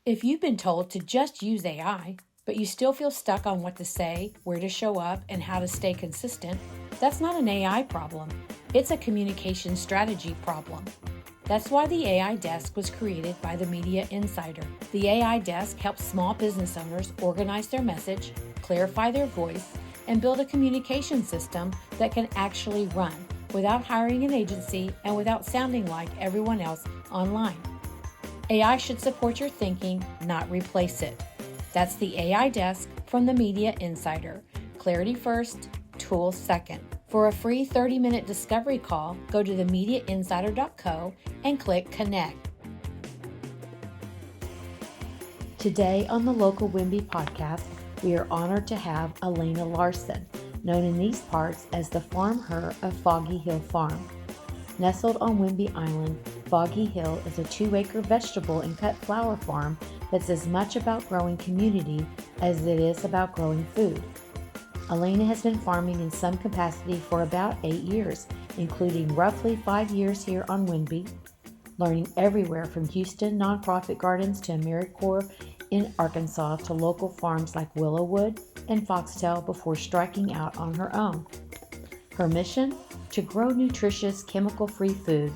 If you've been told to just use AI, but you still feel stuck on what to say, where to show up, and how to stay consistent, that's not an AI problem. It's a communication strategy problem. That's why the AI Desk was created by the Media Insider. The AI Desk helps small business owners organize their message, clarify their voice, and build a communication system that can actually run without hiring an agency and without sounding like everyone else online. AI should support your thinking, not replace it. That's the AI Desk from the Media Insider. Clarity first, tools second. For a free 30-minute discovery call, go to themediainsider.co and click Connect. Today on the Local Whidbey Podcast, we are honored to have Alanah Lawrason, known in these parts as the farm her of Foggy Hill Farm. Nestled on Whidbey Island, Foggy Hill is a 2-acre vegetable and cut flower farm that's as much about growing community as it is about growing food. Alanah has been farming in some capacity for about 8 years, including roughly 5 years here on Whidbey, learning everywhere from Houston nonprofit gardens to AmeriCorps in Arkansas to local farms like Willowwood and Foxtail before striking out on her own. Her mission? To grow nutritious, chemical-free food,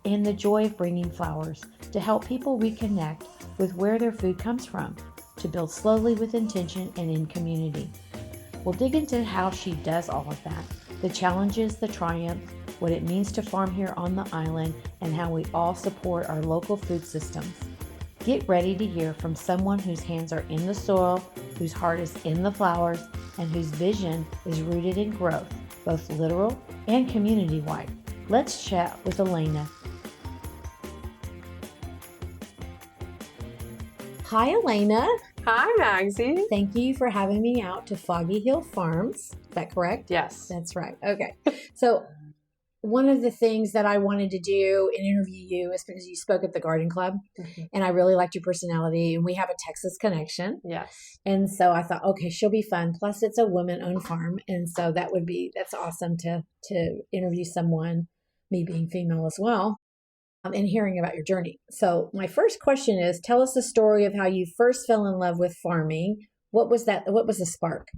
and the joy of bringing flowers to help people reconnect with where their food comes from, to build slowly with intention and in community. We'll dig into how she does all of that, the challenges, the triumphs, what it means to farm here on the island, and how we all support our local food systems. Get ready to hear from someone whose hands are in the soil, whose heart is in the flowers, and whose vision is rooted in growth, both literal and community-wide. Let's chat with Alanah. Hi, Alanah. Hi, Magsy. Thank you for having me out to Foggy Hill Farms. Is that correct? Yes. That's right. Okay. So one of the things that I wanted to do and interview you is because you spoke at the garden club, and I really liked your personality, and we have a Texas connection. Yes. And so I thought, okay, she'll be fun. Plus it's a woman-owned farm. And so that's awesome to interview someone, me being female as well, and hearing about your journey. So my first question is, tell us the story of how you first fell in love with farming. What was that? What was the spark?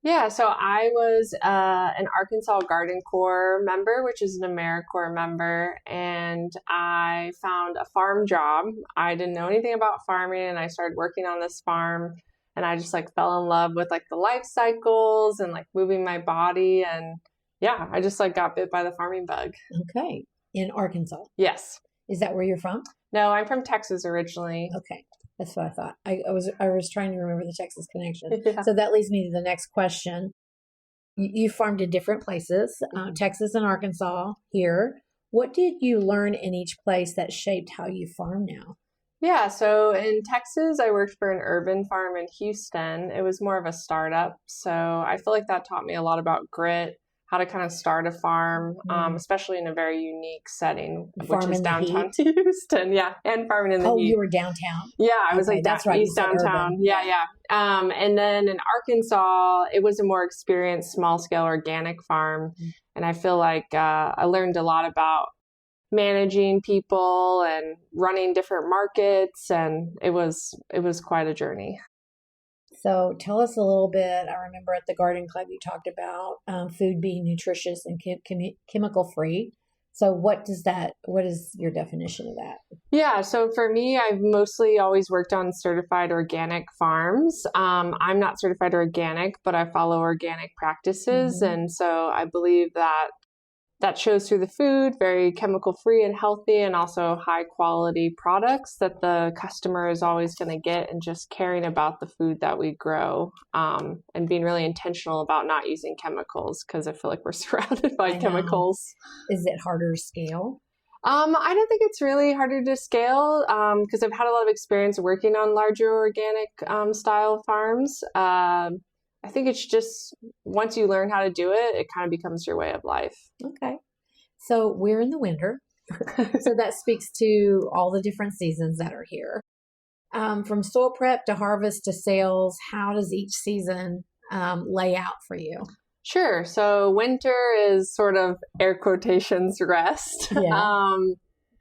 Yeah, so I was an Arkansas Garden Corps member, which is an AmeriCorps member, and I found a farm job. I didn't know anything about farming, and I started working on this farm, and I just fell in love with the life cycles and moving my body, and yeah, I just got bit by the farming bug. Okay. In Arkansas? Yes. Is that where you're from? No, I'm from Texas originally. Okay. That's what I thought. I was trying to remember the Texas connection. Yeah. So that leads me to the next question. You farmed in different places, Texas and Arkansas here. What did you learn in each place that shaped how you farm now? Yeah, so in Texas, I worked for an urban farm in Houston. It was more of a startup. So I feel like that taught me a lot about grit, how to kind of start a farm, especially in a very unique setting, which is downtown Houston. Yeah, and farming in the heat. Oh, you were downtown? Yeah, I was that's right. East downtown. Yeah. And then in Arkansas, it was a more experienced small-scale organic farm. And I feel like I learned a lot about managing people and running different markets. And it was quite a journey. So tell us a little bit. I remember at the garden club you talked about food being nutritious and chemical free. So what is your definition of that? Yeah, so for me, I've mostly always worked on certified organic farms. I'm not certified organic, but I follow organic practices. And so I believe that shows through the food, very chemical free and healthy, and also high quality products that the customer is always going to get, and just caring about the food that we grow, and being really intentional about not using chemicals, because I feel like we're surrounded by chemicals. Is it harder to scale? I don't think it's really harder to scale, because I've had a lot of experience working on larger organic style farms. I think it's just, once you learn how to do it, it kind of becomes your way of life. Okay. So we're in the winter. So that speaks to all the different seasons that are here. From soil prep to harvest to sales, how does each season lay out for you? Sure. So winter is sort of air quotations rest. Yeah.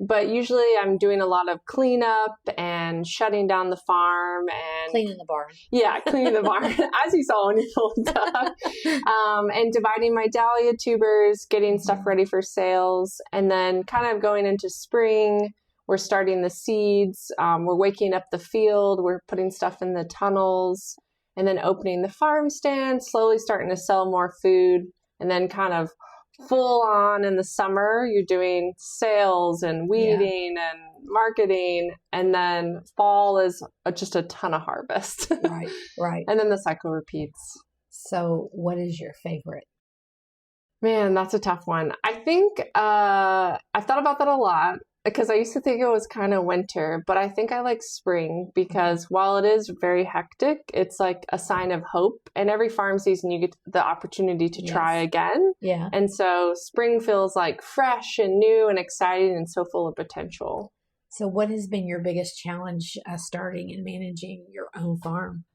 But usually I'm doing a lot of cleanup and shutting down the farm and Cleaning the barn. Yeah, cleaning the barn, as you saw when you pulled up. And dividing my dahlia tubers, getting stuff ready for sales. And then kind of going into spring, we're starting the seeds. We're waking up the field. We're putting stuff in the tunnels. And then opening the farm stand, slowly starting to sell more food. And then kind of full on in the summer, you're doing sales and weeding and marketing, and then fall is just a ton of harvest. Right. And then the cycle repeats. So what is your favorite? Man, that's a tough one. I think I've thought about that a lot because I used to think it was kind of winter, but I think I like spring because while it is very hectic, it's like a sign of hope. And every farm season, you get the opportunity to try again. Yeah. And so spring feels like fresh and new and exciting and so full of potential. So what has been your biggest challenge starting and managing your own farm?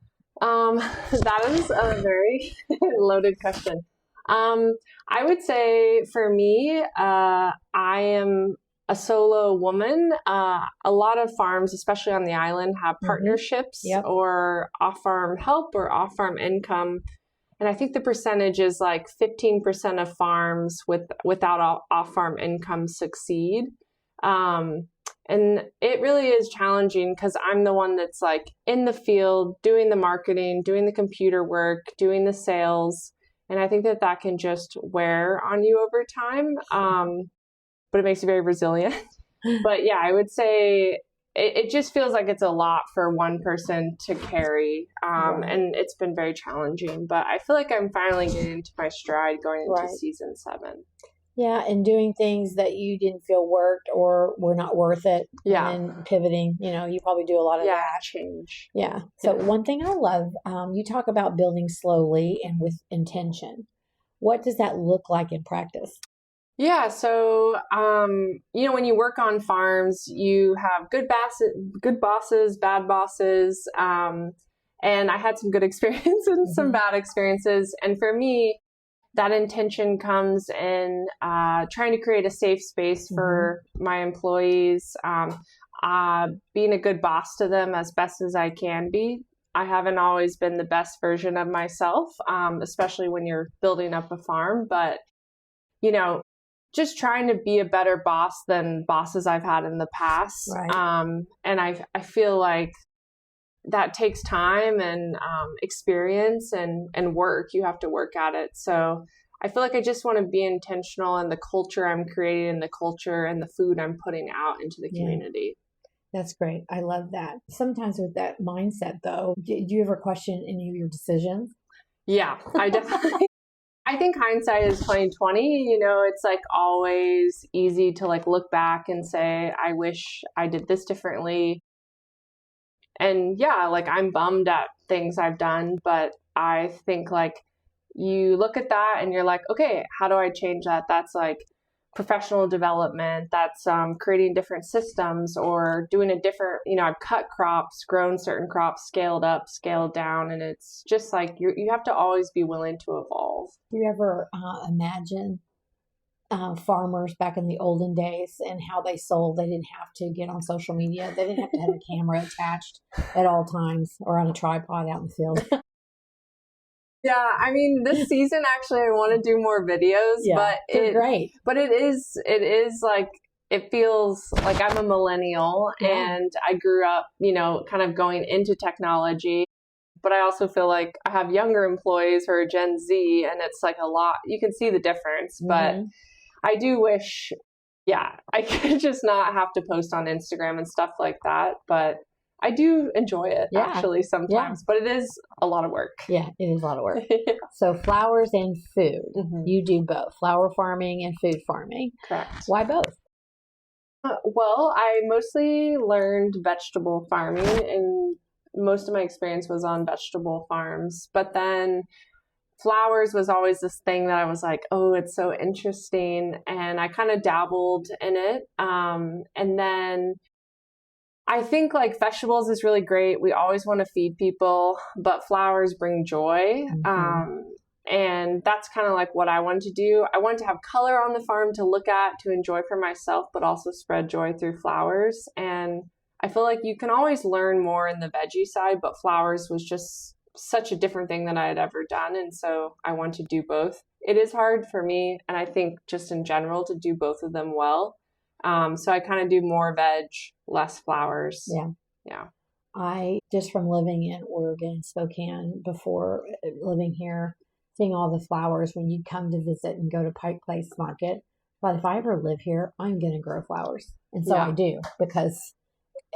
That is a very loaded question. I would say for me, I am a solo woman. A lot of farms, especially on the island, have partnerships or off-farm help or off-farm income. And I think the percentage is like 15% of farms without off-farm income succeed. And it really is challenging because I'm the one that's like in the field, doing the marketing, doing the computer work, doing the sales. And I think that can just wear on you over time. But it makes you very resilient. But yeah, I would say it just feels like it's a lot for one person to carry. And it's been very challenging, but I feel like I'm finally getting into my stride going into season 7. Yeah. And doing things that you didn't feel worked or were not worth it. Yeah. And then pivoting, you probably do a lot of that. Change. Yeah. So one thing I love, you talk about building slowly and with intention. What does that look like in practice? Yeah. So, when you work on farms, you have good bosses, bad bosses. And I had some good experiences and some bad experiences. And for me, that intention comes in trying to create a safe space for my employees, being a good boss to them as best as I can be. I haven't always been the best version of myself, especially when you're building up a farm. But, just trying to be a better boss than bosses I've had in the past. Right. And I feel like that takes time and experience and work. You have to work at it. So I feel like I just want to be intentional in the culture I'm creating, the culture and the food I'm putting out into the community. That's great. I love that. Sometimes with that mindset, though, do you ever question any of your decisions? Yeah, I definitely. I think hindsight is 20/20. It's like always easy to like look back and say, I wish I did this differently. And yeah, like I'm bummed at things I've done, but I think like you look at that and you're like, okay, how do I change that? That's like professional development. That's creating different systems or doing a different, I've cut crops, grown certain crops, scaled up, scaled down. And it's just like you have to always be willing to evolve. Do you ever imagine farmers back in the olden days and how they sold? They didn't have to get on social media. They didn't have to have a camera attached at all times or on a tripod out in the field. Yeah, I mean, this season actually I want to do more videos, but they're great. But it is like it feels like I'm a millennial and I grew up, kind of going into technology. But I also feel like I have younger employees who are Gen Z, and it's like a lot. You can see the difference, but I do wish, I could just not have to post on Instagram and stuff like that. But I do enjoy it actually sometimes, but it is a lot of work. Yeah, it is a lot of work. So flowers and food, you do both, flower farming and food farming. Correct. Why both? Well, I mostly learned vegetable farming and most of my experience was on vegetable farms, but then flowers was always this thing that I was like, oh, it's so interesting. And I kind of dabbled in it. And then I think like vegetables is really great. We always want to feed people, but flowers bring joy. And that's kind of like what I want to do. I want to have color on the farm to look at, to enjoy for myself, but also spread joy through flowers. And I feel like you can always learn more in the veggie side, but flowers was just such a different thing than I had ever done. And so I want to do both. It is hard for me, and I think just in general, to do both of them well. So I kind of do more veg, less flowers. Yeah. I, just from living in Oregon, Spokane, before living here, seeing all the flowers when you'd come to visit and go to Pike Place Market. But if I ever live here, I'm going to grow flowers. And so I do, because,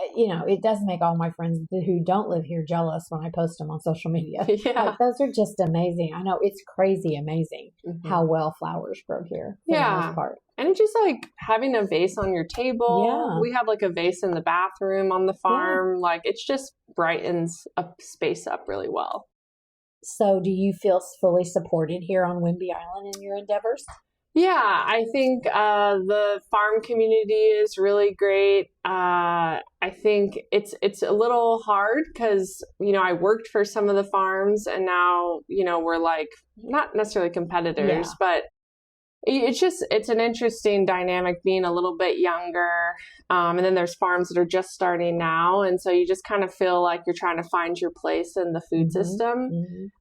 it does make all my friends who don't live here jealous when I post them on social media. Yeah. Like, those are just amazing. I know, it's crazy amazing how well flowers grow here for the most part. And just like having a vase on your table. Yeah. We have like a vase in the bathroom on the farm. Yeah. Like, it just brightens a space up really well. So do you feel fully supported here on Whidbey Island in your endeavors? Yeah, I think the farm community is really great. I think it's a little hard because, I worked for some of the farms, and now, we're like not necessarily competitors, but it's an interesting dynamic being a little bit younger. And then there's farms that are just starting now. And so you just kind of feel like you're trying to find your place in the food system.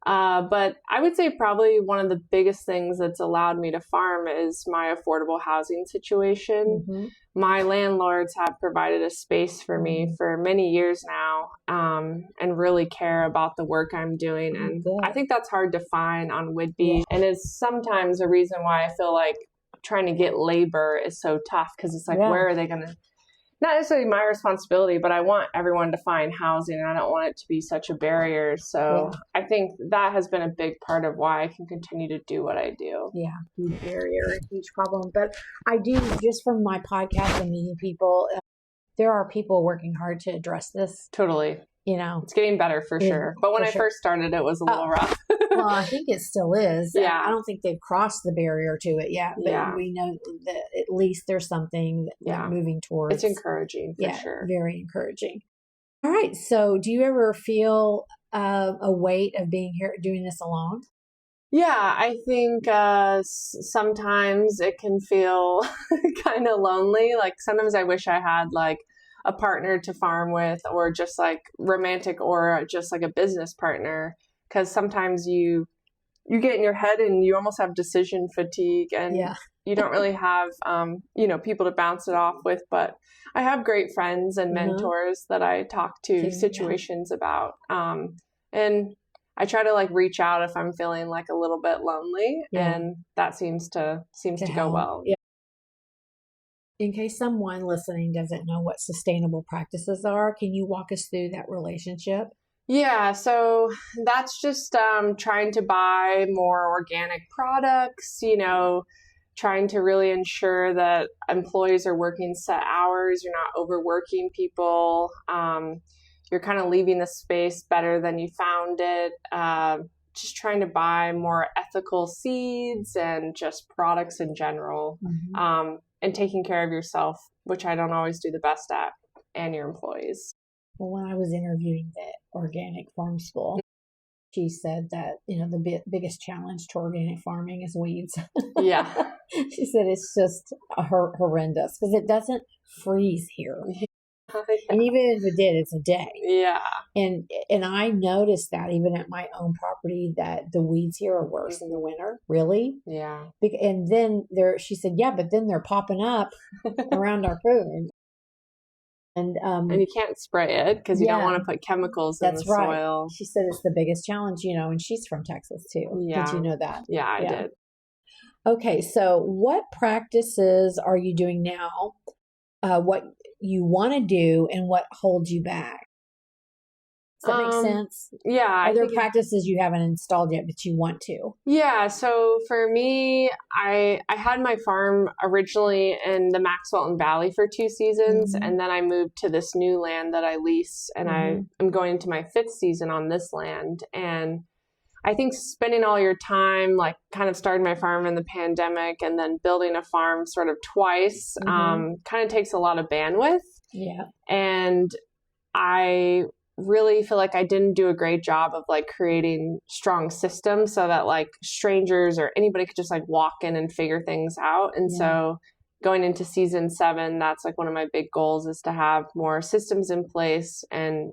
But I would say probably one of the biggest things that's allowed me to farm is my affordable housing situation. My landlords have provided a space for me for many years now, and really care about the work I'm doing. And I think that's hard to find on Whidbey, and is sometimes a reason why I feel like trying to get labor is so tough, because it's like, where are they going to, not necessarily my responsibility, but I want everyone to find housing, and I don't want it to be such a barrier. So I think that has been a big part of why I can continue to do what I do. Yeah, huge barrier, huge problem. But I do, just from my podcast and meeting people, there are people working hard to address this. Totally. It's getting better for sure. But when I first started, it was a little rough. Well, I think it still is. Yeah. I don't think they've crossed the barrier to it yet, but we know that at least there's something moving towards. It's encouraging for sure. Very encouraging. All right. So do you ever feel a weight of being here doing this alone? Yeah, I think sometimes it can feel kind of lonely. Like, sometimes I wish I had like a partner to farm with, or just like romantic, or just like a business partner. Because sometimes you get in your head and you almost have decision fatigue, and you don't really have, people to bounce it off with. But I have great friends and mentors that I talk to situations about. And I try to like reach out if I'm feeling like a little bit lonely, and that seems to go well. Yeah. In case someone listening doesn't know what sustainable practices are, can you walk us through that relationship? Yeah, so that's just trying to buy more organic products, trying to really ensure that employees are working set hours, you're not overworking people, you're kind of leaving the space better than you found it, just trying to buy more ethical seeds and just products in general, and taking care of yourself, which I don't always do the best at, and your employees. Well, when I was interviewing the organic farm school, she said that, the biggest challenge to organic farming is weeds. Yeah. She said it's just horrendous because it doesn't freeze here. And even if it did, it's a day. Yeah. And I noticed that even at my own property, that the weeds here are worse in the winter. Really? Yeah. And then she said, but then they're popping up around our food. And you can't spray it because you don't want to put chemicals in the soil. She said it's the biggest challenge, and she's from Texas too. Yeah. Did you know that? Yeah, I did. Okay, so what practices are you doing now? What you want to do and what holds you back? Does that make sense? Yeah. Are there practices you haven't installed yet, but you want to? Yeah. So for me, I had my farm originally in the Maxwell Valley for 2 seasons. And then I moved to this new land that I lease, and I am going into my 5th season on this land. And I think spending all your time, like kind of starting my farm in the pandemic and then building a farm sort of twice, kind of takes a lot of bandwidth. Yeah. And I really feel like I didn't do a great job of like creating strong systems so that like strangers or anybody could just like walk in and figure things out. And so going into season 7, that's like one of my big goals, is to have more systems in place and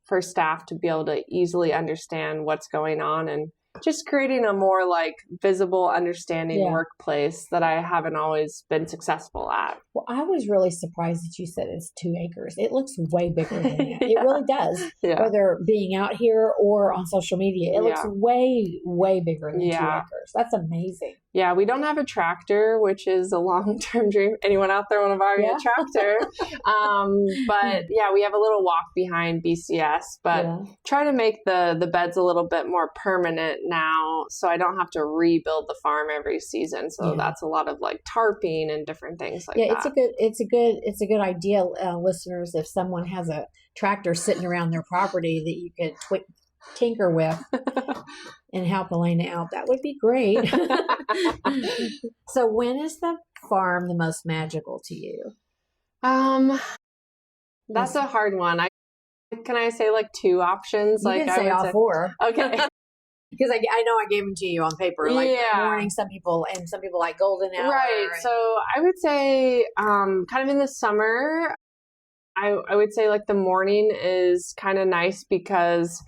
for staff to be able to easily understand what's going on, and just creating a more like visible, understanding workplace that I haven't always been successful at. Well, I was really surprised that you said it's 2 acres. It looks way bigger than that. It really does. Whether being out here or on social media, it looks way, way bigger than 2 acres. That's amazing. Yeah, we don't have a tractor, which is a long-term dream. Anyone out there want to buy me a tractor? But yeah, we have a little walk behind BCS, but try to make the beds a little bit more permanent now, so I don't have to rebuild the farm every season. So that's a lot of like tarping and different things like that. It's a good idea, listeners. If someone has a tractor sitting around their property that you could tinker with and help Alanah out, that would be great. So when is the farm the most magical to you? That's a hard one. Can I say like 2 options? You can say all 4. Okay. Because I know I gave them to you on paper, like morning, some people like golden hour. Right. So I would say kind of in the summer, I would say like the morning is kind of nice because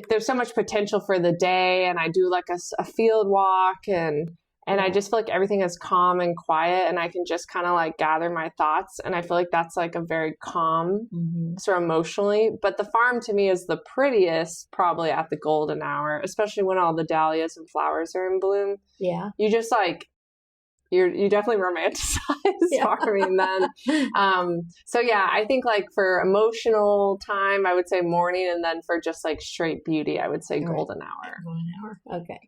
there's so much potential for the day, and I do like a field walk, and I just feel like everything is calm and quiet, and I can just kind of like gather my thoughts, and I feel like that's like a very calm sort of emotionally. But the farm to me is the prettiest probably at the golden hour, especially when all the dahlias and flowers are in bloom. Yeah. You just like, you definitely romanticize farming then. So yeah, I think like for emotional time, I would say morning, and then for just like straight beauty, I would say golden hour. Golden hour. Okay.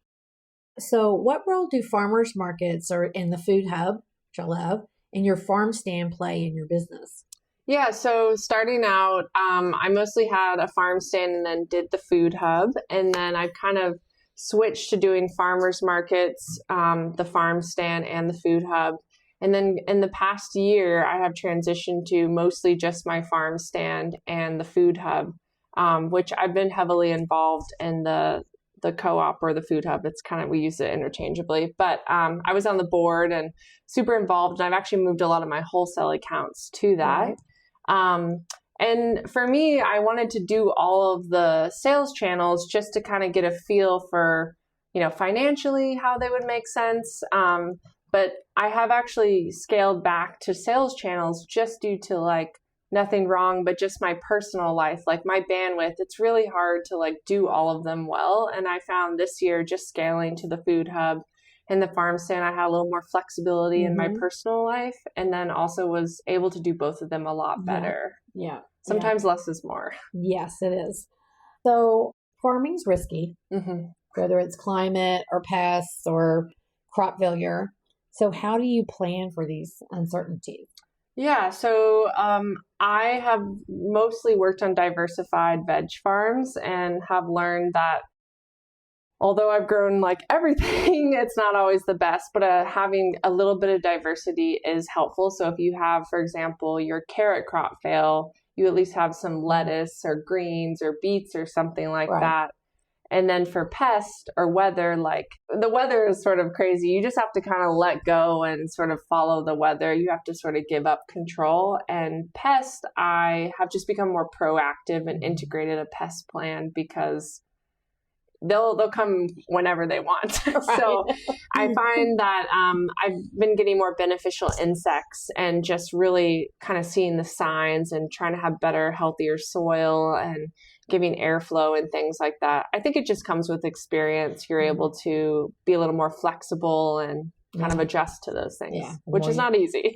So what role do farmers markets or in the food hub, which I love, and your farm stand play in your business? Yeah. So starting out, I mostly had a farm stand and then did the food hub. And then I've kind of switched to doing farmers markets, the farm stand and the food hub. And then in the past year, I have transitioned to mostly just my farm stand and the food hub, which I've been heavily involved in the co-op or the food hub. It's kind of, we use it interchangeably, but I was on the board and super involved, and I've actually moved a lot of my wholesale accounts to that. And for me, I wanted to do all of the sales channels just to kind of get a feel for, financially how they would make sense. But I have actually scaled back to sales channels just due to like nothing wrong, but just my personal life, like my bandwidth. It's really hard to like do all of them well. And I found this year just scaling to the food hub and the farm stand, I had a little more flexibility in my personal life, and then also was able to do both of them a lot better. Sometimes less is more. Yes, it is. So farming's risky, whether it's climate or pests or crop failure. So how do you plan for these uncertainties? Yeah, so I have mostly worked on diversified veg farms and have learned that although I've grown like everything, it's not always the best, but having a little bit of diversity is helpful. So if you have, for example, your carrot crop fail, you at least have some lettuce or greens or beets or something like that. And then for pest or weather, like the weather is sort of crazy. You just have to kind of let go and sort of follow the weather. You have to sort of give up control. And pest, I have just become more proactive and integrated a pest plan because they'll come whenever they want. So I find that I've been getting more beneficial insects and just really kind of seeing the signs and trying to have better, healthier soil and giving airflow and things like that. I think it just comes with experience. You're able to be a little more flexible and kind of adjust to those things, which is not easy.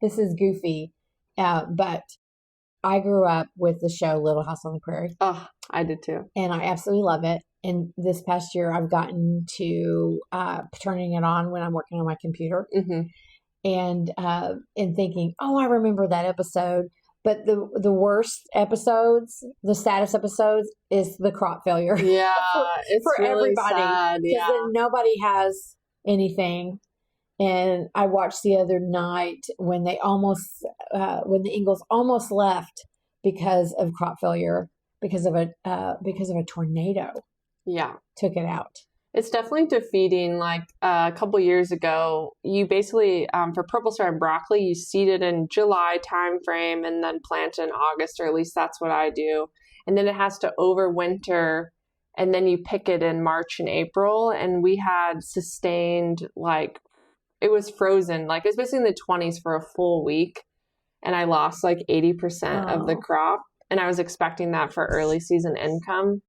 This is goofy, but I grew up with the show Little House on the Prairie. Oh, I did too. And I absolutely love it. And this past year, I've gotten to turning it on when I'm working on my computer and thinking, oh, I remember that episode. But the worst episodes, the saddest episodes, is the crop failure. Yeah, it's for really everybody. sad. Because then nobody has anything. And I watched the other night when they when the Eagles almost left because of crop failure, because of a tornado. Yeah. Took it out. It's definitely defeating. Like a couple years ago, you basically, for purple star and broccoli, you seed it in July timeframe and then plant in August, or at least that's what I do. And then it has to overwinter, and then you pick it in March and April. And we had sustained, like, it was frozen. Like, it was basically in the 20s for a full week. And I lost like 80% of the crop. And I was expecting that for early season income.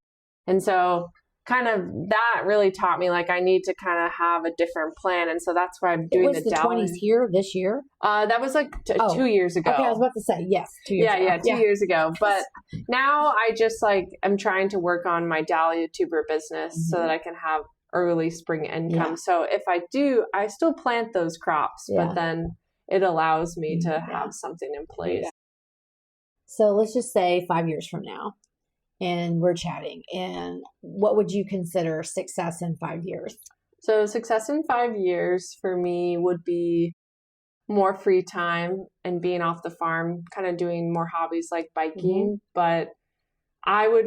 And so kind of that really taught me, like, I need to kind of have a different plan. And so that's why I'm doing the 20s here this year? That was like 2 years ago. Okay, I was about to say, yes, 2 years ago. Yeah, 2 years ago. But now I just I'm trying to work on my dahlia tuber business so that I can have early spring income. Yeah. So if I do, I still plant those crops, but then it allows me to have something in place. Yeah. So let's just say 5 years from now, and we're chatting, and what would you consider success in 5 years? So success in 5 years for me would be more free time and being off the farm, kind of doing more hobbies like biking. But I would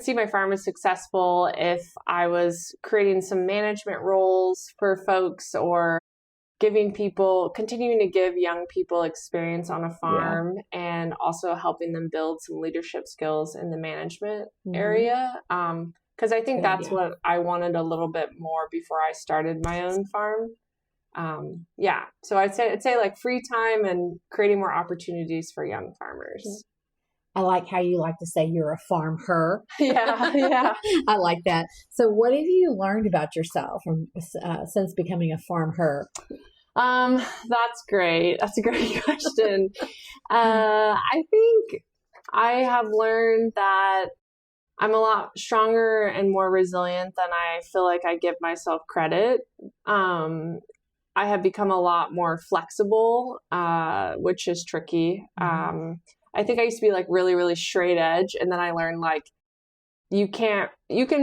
see my farm as successful if I was creating some management roles for folks, or continuing to give young people experience on a farm, and also helping them build some leadership skills in the management area. Because I think that's what I wanted a little bit more before I started my own farm. So I'd say like free time and creating more opportunities for young farmers. I like how you like to say you're a farm her. Yeah. I like that. So what have you learned about yourself since becoming a farm her? That's great. That's a great question. I think I have learned that I'm a lot stronger and more resilient than I feel like I give myself credit. I have become a lot more flexible, which is tricky. I think I used to be like really, really straight edge. And then I learned like, you can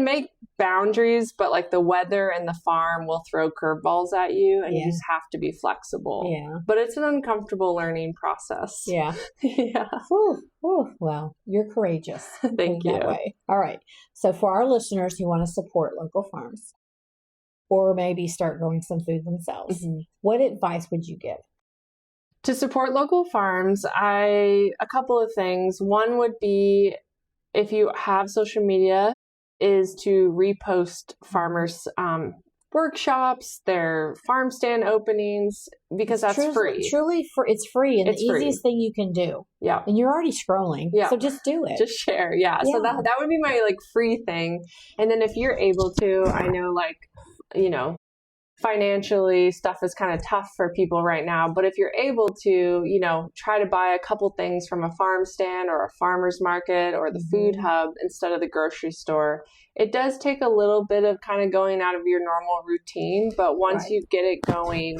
make boundaries, but like the weather and the farm will throw curveballs at you, and you just have to be flexible. Yeah. But it's an uncomfortable learning process. Yeah. Yeah. Well, you're courageous. Thank you. That way. All right. So for our listeners who want to support local farms, or maybe start growing some food themselves, what advice would you give? To support local farms, a couple of things. One would be, if you have social media, is to repost farmers' workshops, their farm stand openings, because that's free. Truly, it's free, and it's the easiest thing you can do. Yeah. And you're already scrolling, so just do it. Just share, yeah. So that would be my like free thing. And then if you're able to, I know financially stuff is kind of tough for people right now, but if you're able to, try to buy a couple things from a farm stand or a farmer's market or the food hub instead of the grocery store, it does take a little bit of kind of going out of your normal routine, but once you get it going,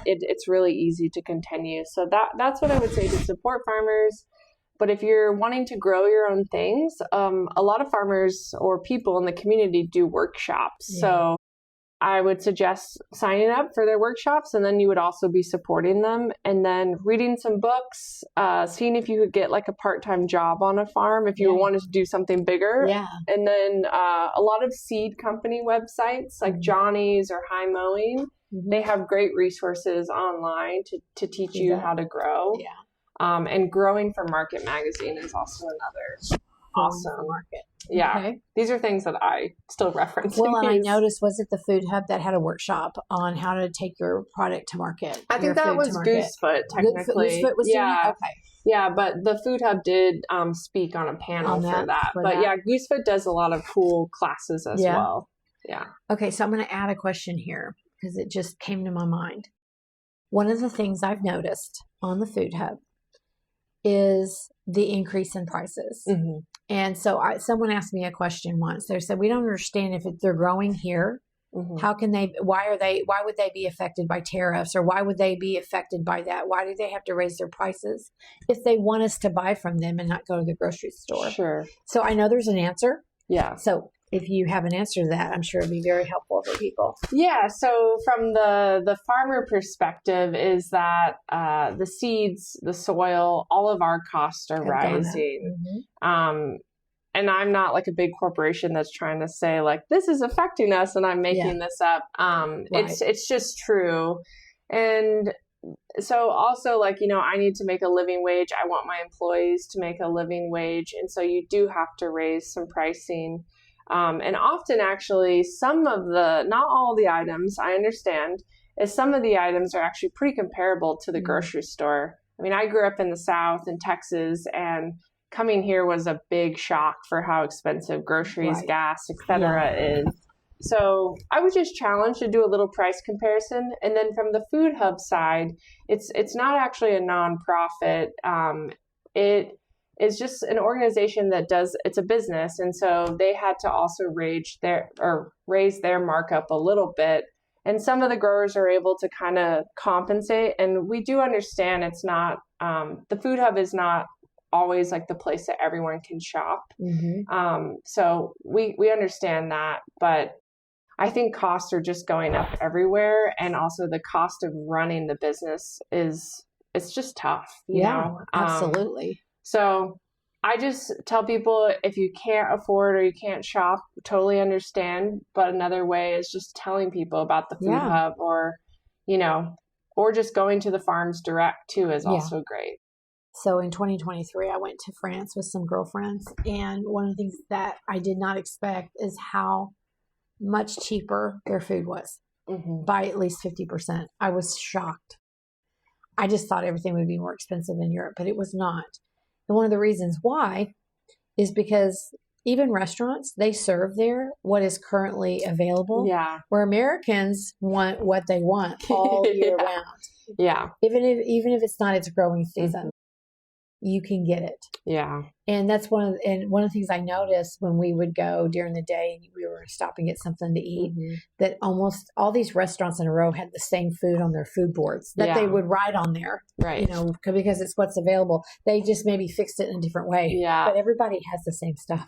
it's really easy to continue. So that's what I would say to support farmers. But if you're wanting to grow your own things, a lot of farmers or people in the community do workshops. Yeah. So I would suggest signing up for their workshops, and then you would also be supporting them, and then reading some books, seeing if you could get like a part-time job on a farm if you wanted to do something bigger. Yeah. And then a lot of seed company websites like Johnny's or High Mowing, they have great resources online to teach you how to grow. Yeah. And Growing for Market magazine is also another awesome market. Yeah. Okay. These are things that I still reference. Well, and I noticed, was it the Food Hub that had a workshop on how to take your product to market? I think that was Goosefoot, technically. Goosefoot was doing it? Okay. Yeah, but the Food Hub did speak on a panel for that. Yeah, Goosefoot does a lot of cool classes as well. Yeah. Okay, so I'm going to add a question here because it just came to my mind. One of the things I've noticed on the Food Hub is the increase in prices. And so someone asked me a question once. They said, we don't understand if they're growing here. How can they, why would they be affected by tariffs, or why would they be affected by that? Why do they have to raise their prices if they want us to buy from them and not go to the grocery store? Sure. So I know there's an answer. Yeah. So if you have an answer to that, I'm sure it'd be very helpful for people. Yeah. So from the farmer perspective is that the seeds, the soil, all of our costs are rising. And I'm not like a big corporation that's trying to say like, this is affecting us and I'm making this up. It's just true. And so also like, I need to make a living wage. I want my employees to make a living wage. And so you do have to raise some pricing. And often actually not all the items, I understand, is some of the items are actually pretty comparable to the grocery store. I mean, I grew up in the South in Texas, and coming here was a big shock for how expensive groceries, gas, etc. is. So I would just challenge to do a little price comparison. And then from the Food Hub side, it's not actually a nonprofit. It is just an organization it's a business. And so they had to also raise their markup a little bit. And some of the growers are able to kind of compensate. And we do understand it's not, the Food Hub is not always like the place that everyone can shop. So we understand that, but I think costs are just going up everywhere. And also the cost of running the business it's just tough. You know? Absolutely. So I just tell people, if you can't afford or you can't shop, totally understand. But another way is just telling people about the Food Hub, or just going to the farms direct too is also great. So in 2023, I went to France with some girlfriends. And one of the things that I did not expect is how much cheaper their food was by at least 50%. I was shocked. I just thought everything would be more expensive in Europe, but it was not. And one of the reasons why is because even restaurants, they serve there what is currently available. Where Americans want what they want all year round. Even if it's not its growing season. You can get it. And that's one of the things I noticed when we would go during the day and we were stopping to get something to eat, that almost all these restaurants in a row had the same food on their food boards that they would write on there, because it's what's available. They just maybe fixed it in a different way, but everybody has the same stuff.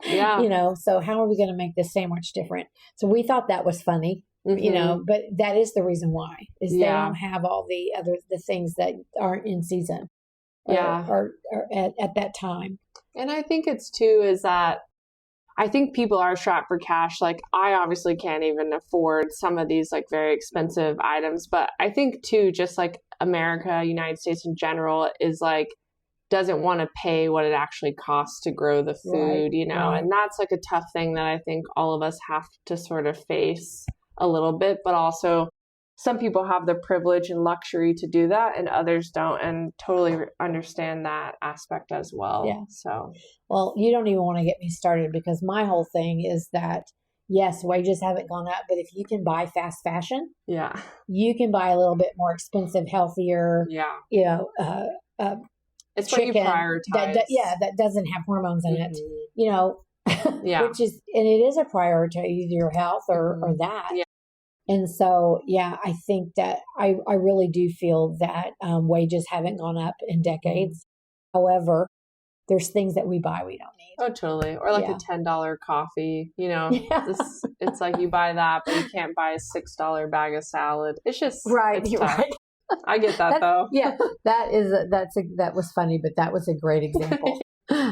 So how are we going to make this sandwich different? So we thought that was funny. But that is the reason why is they don't have all the things that aren't in season. Or at that time. And I think it's too is that I think people are strapped for cash. Like I obviously can't even afford some of these like very expensive items, but I think too, just like America, United States in general is like, doesn't want to pay what it actually costs to grow the food, and that's like a tough thing that I think all of us have to sort of face a little bit, but also some people have the privilege and luxury to do that and others don't, and totally understand that aspect as well. So, well, you don't even want to get me started, because my whole thing is that, yes, wages haven't gone up, but if you can buy fast fashion, you can buy a little bit more expensive, healthier, it's what you prioritize. That doesn't have hormones in it, which is, and it is a priority, either your health or that. And so, I think that I really do feel that wages haven't gone up in decades. However, there's things that we buy we don't need. Oh, totally. Or like a $10 coffee, it's like you buy that, but you can't buy a $6 bag of salad. It's just, it's tough. I get that though. That was funny, but that was a great example.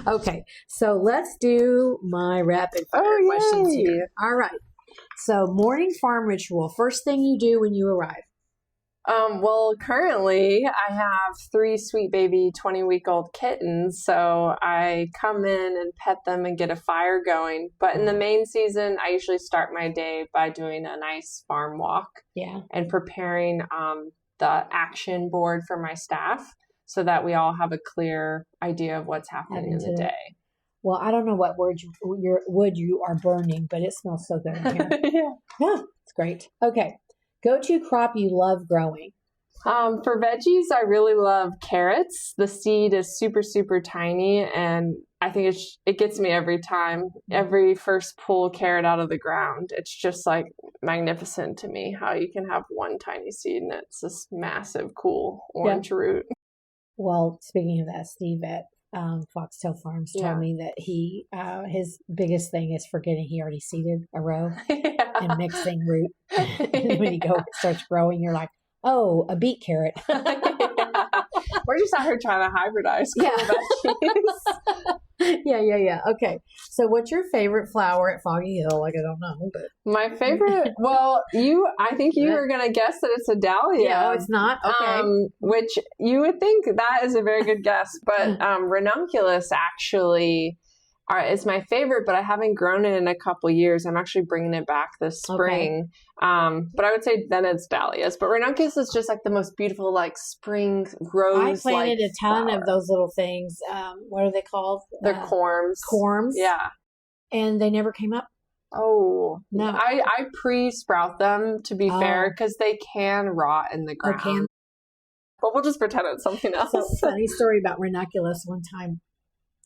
Okay. So let's do my rapid fire questions here. All right. So morning farm ritual, first thing you do when you arrive. Well, currently I have 3 sweet baby 20-week-old kittens. So I come in and pet them and get a fire going. But in the main season, I usually start my day by doing a nice farm walk and preparing the action board for my staff so that we all have a clear idea of what's happening in the day. Well, I don't know what wood you are burning, but it smells so good in here. It's great. Okay. Go-to crop you love growing. For veggies, I really love carrots. The seed is super, super tiny, and I think it gets me every time. Every first pull carrot out of the ground, it's just like magnificent to me how you can have one tiny seed and it's this massive, cool orange root. Well, speaking of that, Steve, at Foxtail Farms told me that he his biggest thing is forgetting he already seeded a row and mixing root. And when you go starts growing, you're like, oh, a beet carrot. We're just out here trying to hybridize veggies. Yeah. Okay. So what's your favorite flower at Foggy Hill? Like, I don't know, but my favorite, well, I think you were going to guess that it's a dahlia. Yeah, it's not. Okay. Which you would think that is a very good guess, but ranunculus actually is my favorite, but I haven't grown it in a couple years. I'm actually bringing it back this spring. Okay. But I would say then it's dahlias. But ranunculus is just like the most beautiful, like spring rose. I planted a ton of those little things. What are they called? They're corms. Corms. Yeah. And they never came up. Oh no! I pre-sprout them to be fair because they can rot in the ground. Okay. But we'll just pretend it's something else. So, funny story about ranunculus. One time,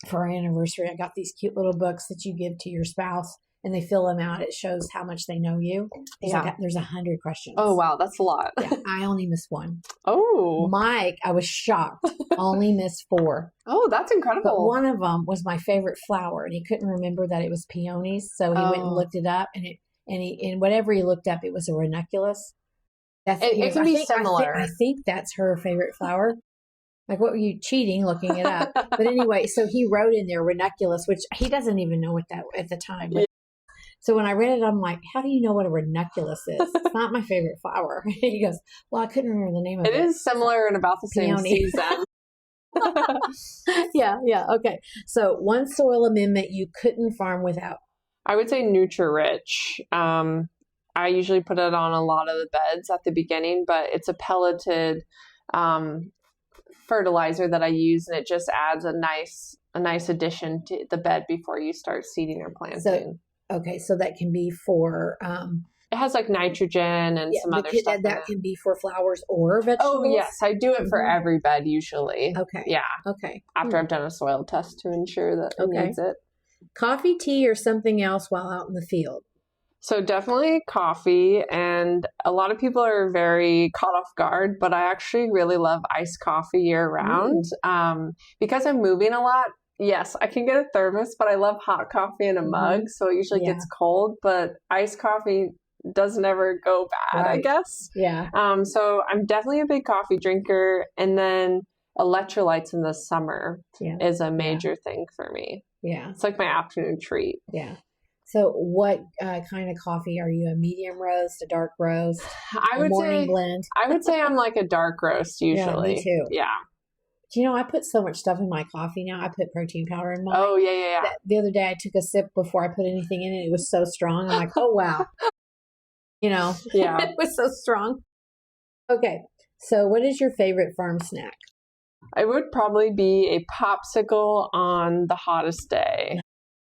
for our anniversary, I got these cute little books that you give to your spouse, and they fill them out. It shows how much they know you. There's 100 questions. Oh, wow. That's a lot. Yeah, I only missed one. Oh. Mike, I was shocked. Only missed 4. Oh, that's incredible. But one of them was my favorite flower, and he couldn't remember that it was peonies, so he went and looked it up, and whatever he looked up, it was a ranunculus. It can be similar. I think that's her favorite flower. Like, what were you cheating looking it up? But anyway, so he wrote in there ranunculus, which he doesn't even know what that at the time. But, so when I read it, I'm like, how do you know what a ranunculus is? It's not my favorite flower. He goes, well, I couldn't remember the name of it. It is similar and about the same season. Yeah. Okay. So one soil amendment you couldn't farm without. I would say Nutri-Rich. I usually put it on a lot of the beds at the beginning, but it's a pelleted fertilizer that I use, and it just adds a nice addition to the bed before you start seeding or planting. So that can be for it has like nitrogen and some other stuff. That can be for flowers or vegetables. Oh yes, I do it for every bed usually. Okay. Yeah. Okay. After I've done a soil test to ensure that it needs it. Coffee, tea, or something else while out in the field. So definitely coffee, and a lot of people are very caught off guard, but I actually really love iced coffee year round. Because I'm moving a lot. Yes, I can get a thermos, but I love hot coffee in a mug, so it usually gets cold, but iced coffee doesn't ever go bad, I guess. Yeah. So I'm definitely a big coffee drinker, and then electrolytes in the summer is a major thing for me. Yeah. It's like my afternoon treat. Yeah. So what kind of coffee are you? A medium roast, a dark roast, morning blend? I would say I'm like a dark roast usually. Yeah, me too. Yeah. Do you know, I put so much stuff in my coffee now. I put protein powder in mine. Oh, yeah. The other day I took a sip before I put anything in it. It was so strong. I'm like, oh, wow. Yeah. It was so strong. Okay. So what is your favorite farm snack? It would probably be a popsicle on the hottest day.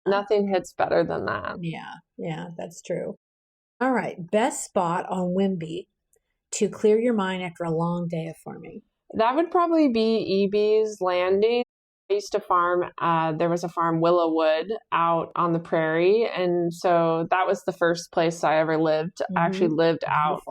Nothing hits better than that. Yeah, that's true. All right. Best spot on Whidbey to clear your mind after a long day of farming. That would probably be EB's Landing. I used to farm, there was a farm, Willowwood, out on the prairie. And so that was the first place I ever lived. I actually lived out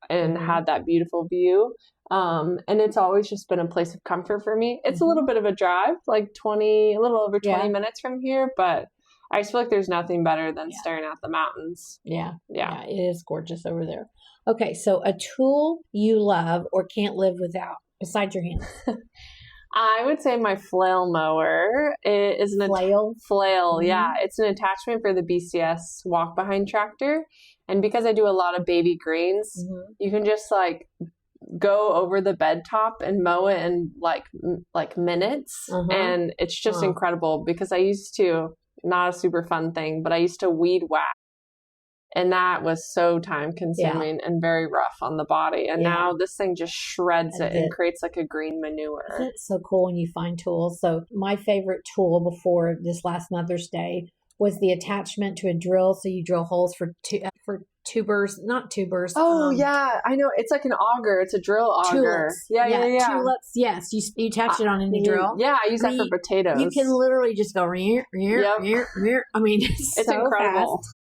and had that beautiful view. And it's always just been a place of comfort for me. It's a little bit of a drive, like a little over 20 minutes from here, but I just feel like there's nothing better than staring at the mountains. Yeah. It is gorgeous over there. Okay, so a tool you love or can't live without, besides your hands. I would say my flail mower is an flail. Yeah, it's an attachment for the BCS walk behind tractor, and because I do a lot of baby greens, you can just like go over the bed top and mow it in like minutes, and it's just incredible. Because I used to, not a super fun thing, but I used to weed whack. And that was so time consuming and very rough on the body. And now this thing just shreds it and creates like a green manure. Isn't it so cool when you find tools? So my favorite tool before this last Mother's Day was the attachment to a drill. So you drill holes for tubers, not tubers. Oh, yeah. I know. It's like an auger. It's a drill auger. Tulips. Yeah. Tulips. Yes. You attach it on any drill. Yeah. I use that for potatoes. You can literally just go, I mean, it's so incredible. Fast.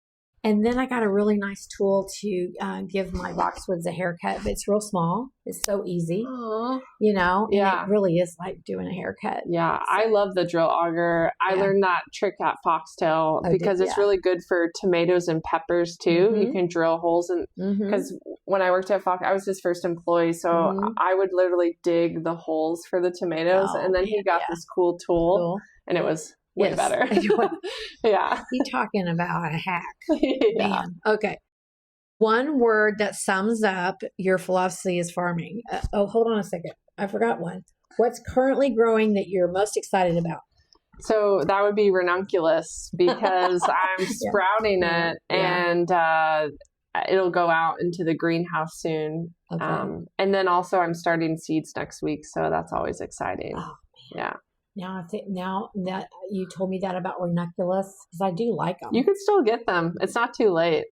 And then I got a really nice tool to give my boxwoods a haircut. But it's real small. It's so easy, Aww. And it really is like doing a haircut. Yeah, I love the drill auger. I learned that trick at Foxtail because it's really good for tomatoes and peppers too. You can drill holes in, because when I worked at Fox, I was his first employee, so I would literally dig the holes for the tomatoes, and then he got this cool tool, and it was way better. Yeah. You're talking about a hack. Yeah. Man. Okay. One word that sums up your philosophy is farming. Hold on a second. I forgot one. What's currently growing that you're most excited about? So that would be ranunculus, because I'm sprouting it, and it'll go out into the greenhouse soon. Okay. And then also I'm starting seeds next week, so that's always exciting. Oh, man. Yeah. Now that you told me that about ranunculus, because I do like them. You can still get them. It's not too late.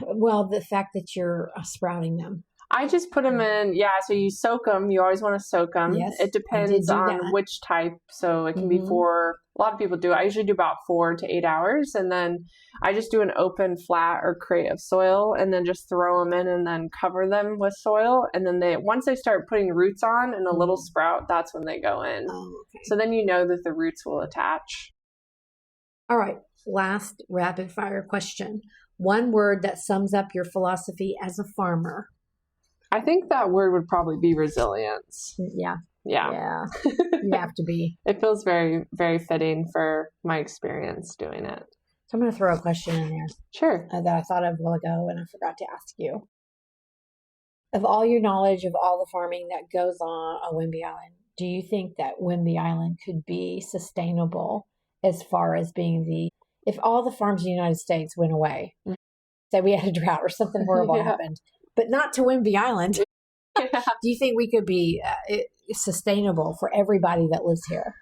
Well, the fact that you're sprouting them. I just put them in. Yeah, so you soak them. You always want to soak them. Yes, it depends on which type. So it can be for, a lot of people do. I usually do about 4 to 8 hours. And then I just do an open flat or crate of soil and then just throw them in and then cover them with soil. And then once they start putting roots on and a little sprout, that's when they go in. Oh, okay. So then you know that the roots will attach. All right. Last rapid fire question. One word that sums up your philosophy as a farmer. I think that word would probably be resilience. Yeah. Yeah. You have to be. It feels very, very fitting for my experience doing it. So I'm going to throw a question in there. Sure. That I thought of a while ago and I forgot to ask you. Of all your knowledge of all the farming that goes on Whidbey Island, do you think that Whidbey Island could be sustainable as far as being if all the farms in the United States went away, say we had a drought or something horrible happened, but not to Whidbey Island, do you think we could be sustainable for everybody that lives here?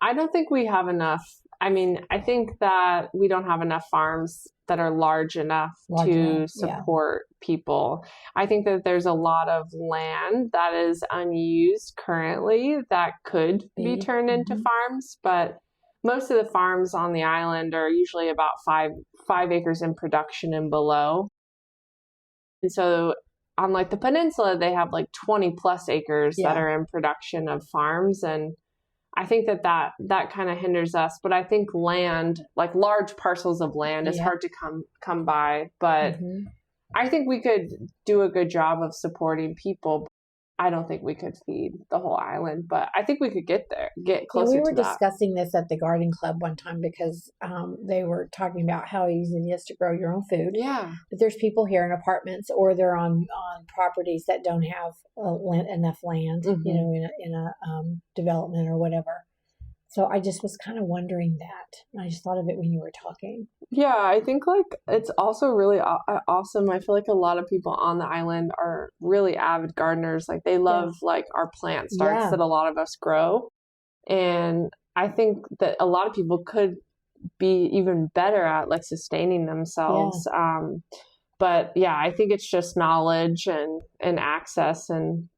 I don't think we have enough. I mean, I think that we don't have enough farms that are large enough to support people. I think that there's a lot of land that is unused currently that could be turned into farms, but most of the farms on the island are usually about 5 acres in production and below. And so on like the peninsula, they have like 20 plus acres that are in production of farms. And I think that kind of hinders us. But I think land, like large parcels of land, is hard to come by. But I think we could do a good job of supporting people. I don't think we could feed the whole island, but I think we could get closer to that. We were discussing this at the garden club one time because they were talking about how easy it is to grow your own food. Yeah. But there's people here in apartments or they're on properties that don't have enough land, in a development or whatever. So I just was kind of wondering that. I just thought of it when you were talking. Yeah, I think like it's also really awesome. I feel like a lot of people on the island are really avid gardeners. Like they love like our plant starts that a lot of us grow. And I think that a lot of people could be even better at like sustaining themselves. Yeah. But yeah, I think it's just knowledge and access and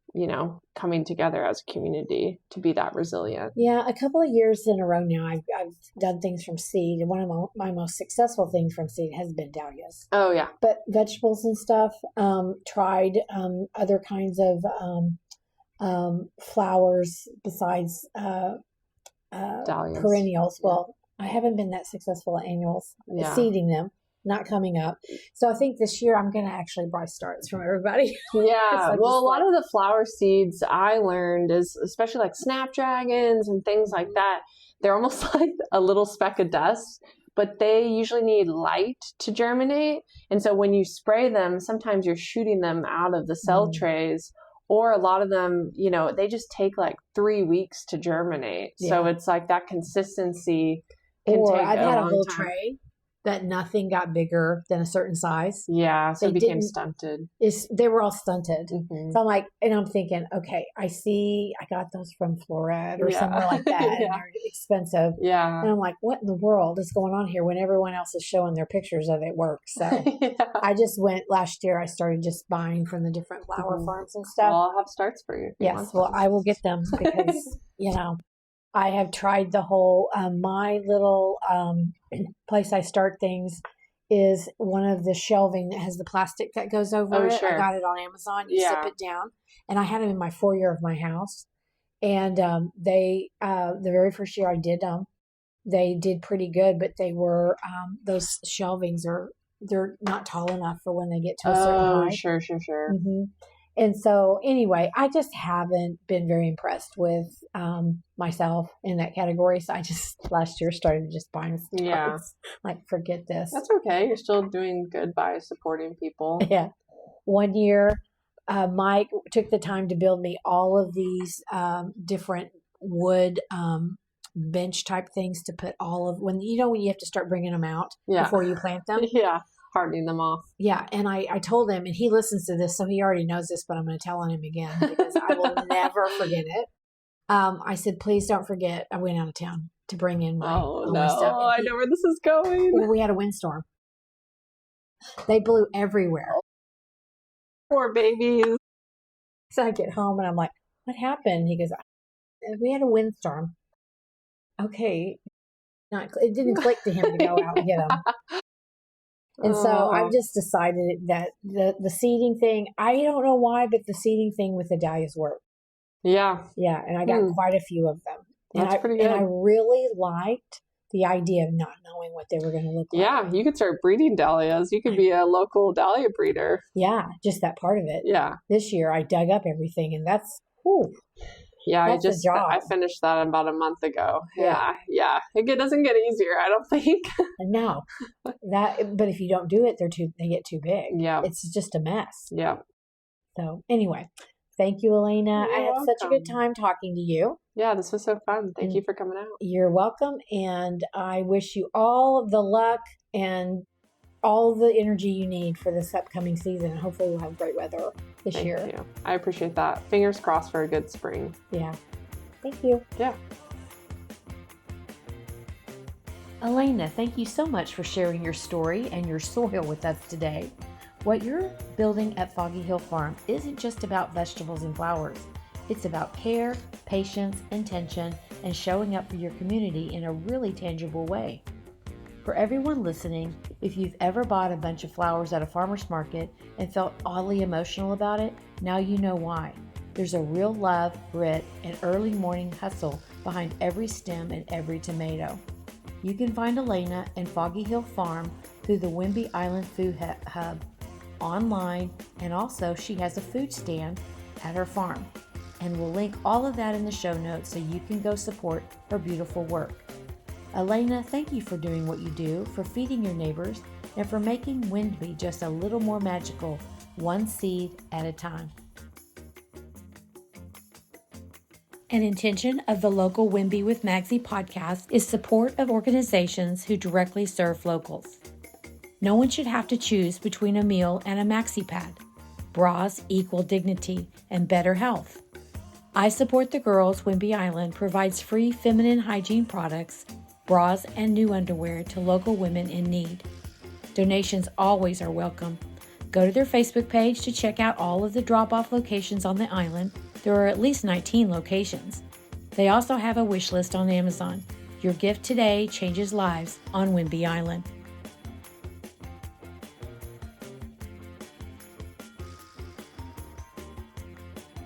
coming together as a community to be that resilient. Yeah, a couple of years in a row now, I've done things from seed. And one of my most successful things from seed has been dahlias. Oh, yeah. But vegetables and stuff, tried other kinds of flowers besides dahlias. Perennials. Yeah. Well, I haven't been that successful at annuals, seeding them. Not coming up. So I think this year I'm going to actually buy starts from everybody. Yeah. Well, a lot of the flower seeds I learned is, especially like snapdragons and things like that, they're almost like a little speck of dust, but they usually need light to germinate. And so when you spray them, sometimes you're shooting them out of the cell trays, or a lot of them, they just take like 3 weeks to germinate. Yeah. So it's like that consistency can take I've had a whole time. Tray that nothing got bigger than a certain size. Yeah, so it became stunted. They were all stunted. Mm-hmm. So I'm like, and I'm thinking, okay, I got those from Floret or somewhere like that, and they're expensive. Yeah. And I'm like, what in the world is going on here when everyone else is showing their pictures of it work? So I just went last year, I started just buying from the different flower farms and stuff. Well, I'll have starts for you. Yes, well, I will get them because, I have tried the whole, my little place I start things is one of the shelving that has the plastic that goes over it. Sure. I got it on Amazon. You zip it down. And I had them in my foyer of my house. And they, the very first year I did them, they did pretty good, but they were, those shelvings they're not tall enough for when they get to a certain height. Sure. Mm-hmm. And so anyway, I just haven't been very impressed with myself in that category. So I just last year started just buying stuff. Yeah. Like, forget this. That's okay. You're still doing good by supporting people. Yeah. One year, Mike took the time to build me all of these different wood bench type things to put when you have to start bringing them out before you plant them. Yeah. Hardening them off. Yeah. And I told him, and he listens to this, so he already knows this, but I'm going to tell on him again because I will never forget it. I said, please don't forget. I went out of town to bring in my stuff. I know where this is going. Well, we had a windstorm. They blew everywhere. Poor babies. So I get home and I'm like, what happened? He goes, we had a windstorm. Okay. It didn't click to him to go out and get them. And so I've just decided that the seeding thing, I don't know why, but the seeding thing with the dahlias worked. Yeah. Yeah. And I got quite a few of them. That's pretty good. And I really liked the idea of not knowing what they were going to look like. Yeah. You could start breeding dahlias. You could be a local dahlia breeder. Yeah. Just that part of it. Yeah. This year I dug up everything and that's, yeah, that's I finished that about a month ago. Yeah. It doesn't get easier, I don't think. No, but if you don't do it, they get too big. Yeah, it's just a mess. Yeah. So anyway, thank you, Alanah. You're I had such a good time talking to you. Yeah, this was so fun. Thank you for coming out. You're welcome, and I wish you all the luck and all the energy you need for this upcoming season. Hopefully we'll have great weather this year. Thank you. I appreciate that. Fingers crossed for a good spring. Yeah. Thank you. Yeah. Alanah, thank you so much for sharing your story and your soil with us today. What you're building at Foggy Hill Farm isn't just about vegetables and flowers. It's about care, patience, intention, and showing up for your community in a really tangible way. For everyone listening, if you've ever bought a bunch of flowers at a farmer's market and felt oddly emotional about it, now you know why. There's a real love, grit, and early morning hustle behind every stem and every tomato. You can find Alanah and Foggy Hill Farm through the Whidbey Island Food Hub online, and also she has a food stand at her farm. And we'll link all of that in the show notes so you can go support her beautiful work. Alanah, thank you for doing what you do, for feeding your neighbors, and for making Whidbey just a little more magical, one seed at a time. An intention of the Local Whidbey with Magsy podcast is support of organizations who directly serve locals. No one should have to choose between a meal and a maxi pad. Bras equal dignity and better health. I Support the Girls Whidbey Island provides free feminine hygiene products, bras, and new underwear to local women in need. Donations always are welcome. Go to their Facebook page to check out all of the drop-off locations on the island. There are at least 19 locations. They also have a wish list on Amazon. Your gift today changes lives on Whidbey Island.